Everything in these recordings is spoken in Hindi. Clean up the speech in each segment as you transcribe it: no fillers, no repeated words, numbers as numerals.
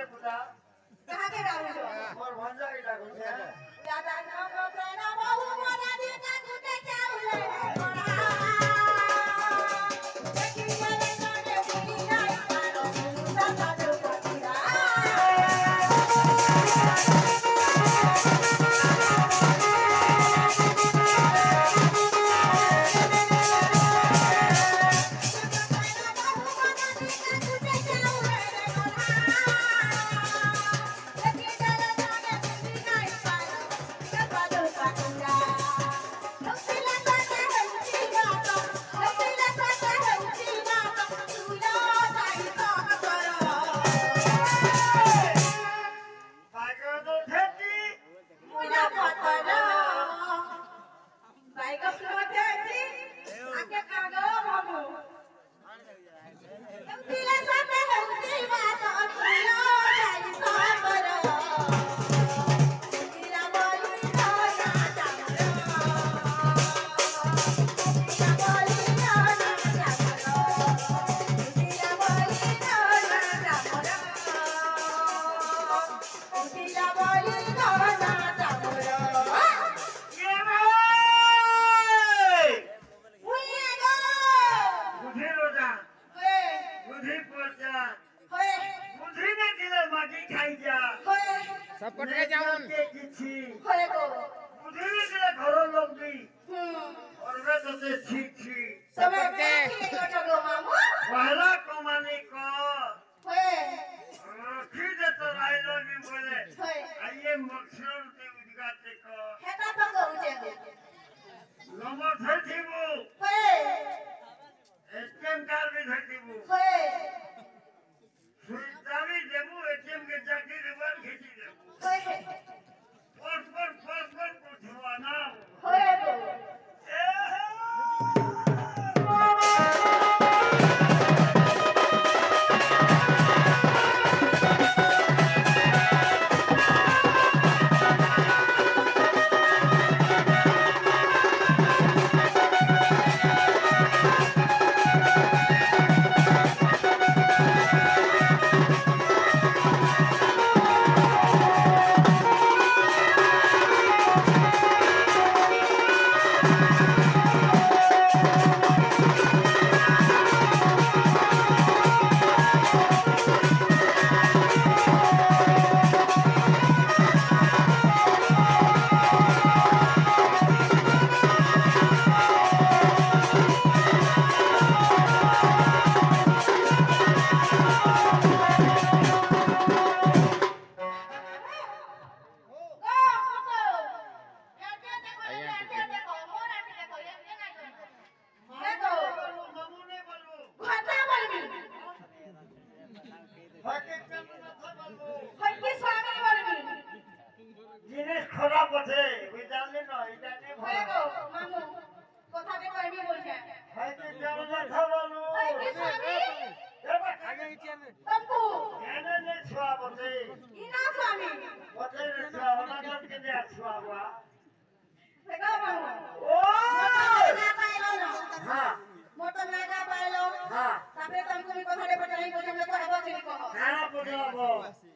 रे बुदा कहां के राहुल जो मोर भंजा के लागो छे दादा नाम रोसेना बहु मोरा देता गुटे चाउल रे मोरा देखी चले चले बुली नहीं पारो दादा दो पतिया सब पटके जाऊन के किछि होए गो बुद्धि के घर लोग भी और वे तो से ठीक छी सब के गो मामू पहला कमाने को होए ठीक है तो राइलो भी बोले होए आइए मक्सर के उद्घाटन को हेता तो करू जे नंबर धरतीबू होए एटीएम कार्ड भी धरतीबू होए सुविधावी देबू एटीएम के जाके रिवर खींची देबू होए पर कुछवाना होए गो जिनिस खराब আছে ওই জানলে না এটা নে होए गो मामू কথা কে কইবি বলছে হয় কি জানো না খাওয়ানো होए की स्वामी এবা আগে ইটিয়ানে तप्पू এনে নে ছোয়া বসে इना स्वामी বসে নে ছোয়া ওনা কাম কে নে ছোয়া বা देखो मामू ও ना पाइलो ना हां मोटो नागा पाइलो हां तापरे तुमको मी কথা रे पटलाई बोलছে हम तो हबो के कहो কানা পড়াবো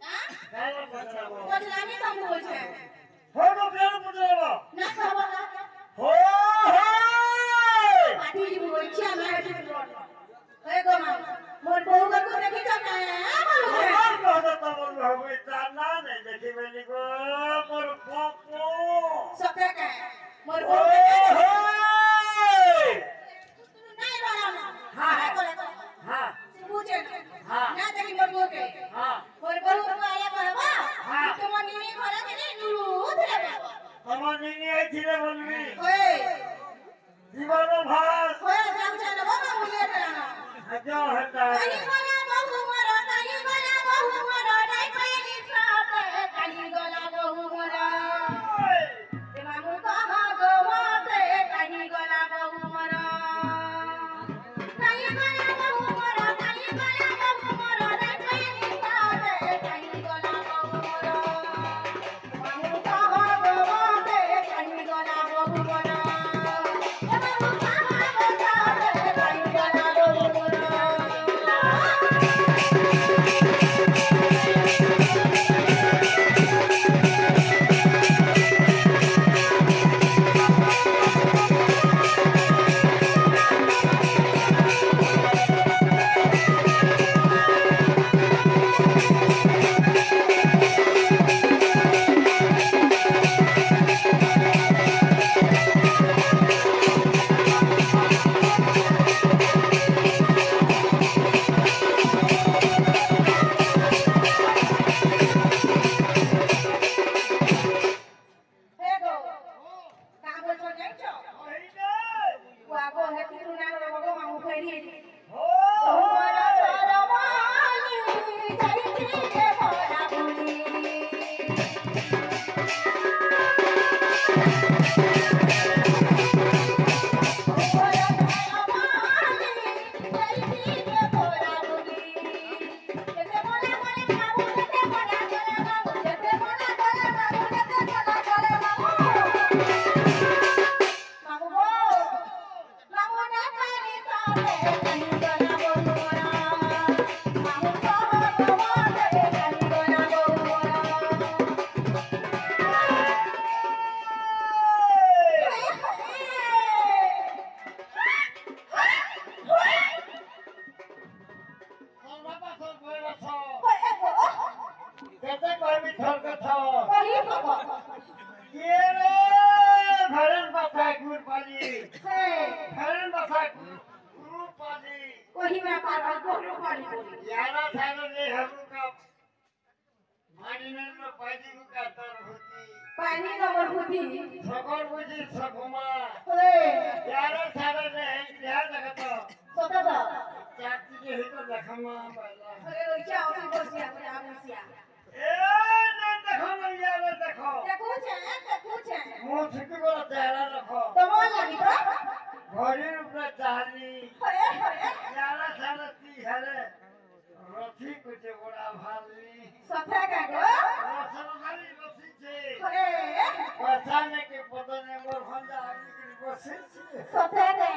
हां কানা পড়াবো बोललानी तुम बोलছে হলো কেন পড়াবো ना कहबो ना हो हो पाटी जी बोलছে আমি হেটি রড होए गो मामू मोर बहु को देखि तो ना बोलছে আমার কথা তো বলবো হবে তা না নাই দেখিবেনি গো মোর পপু सत्य का मोर ও बहु हो नहीं बोला ना हां बोले हां पूछे हां ना देखि मोर बहु के हां मोर बहु को आया कहबा हां तुम निनी घरे के दूध रे তোমার নিনি আইছিলে বলবি होए জীবন ভাত होए जाऊ चलो बाबा मुझे करना আজও হতা काली गोला बहु मोर काली गोला बहु मोर डाई पैली साथ काली गोला बहु मोर ते मामू कहा गो मते काली गोला बहु मोर काली गोला बहु मोर काली गोला बहु मोर डाई पैली साथ काली गोला बहु मोर मामू कहा गो मते काली गोला बहु मोर ते मामू कहा गो मते काली गोला बहु मोर के मोरा बुली वही मैं पार गोरू पानी बोली यारा थारो ने हमका मानी ने नो पाजी को कातर होती पानी नंबर बुद्धि सगर बुझी सगुमा ओए यारा थारो ने क्या जगतो सोता तो चाची के हितो देखमा बाला अरे ओ क्या होती बोलती है अपने आप सिया ए ने देखो न यारा देखो देखो छे मुंह छुकी को चेहरा रखो तो मोल लगी तो भरी रुपया चाली ओए यारा थारो ती हरे रथी कुछ बड़ा भाली सफा का गो रसन खाली रथी छे ओए पहचाने के पता नहीं मोर खंजा आदमी की बसे छे सफा का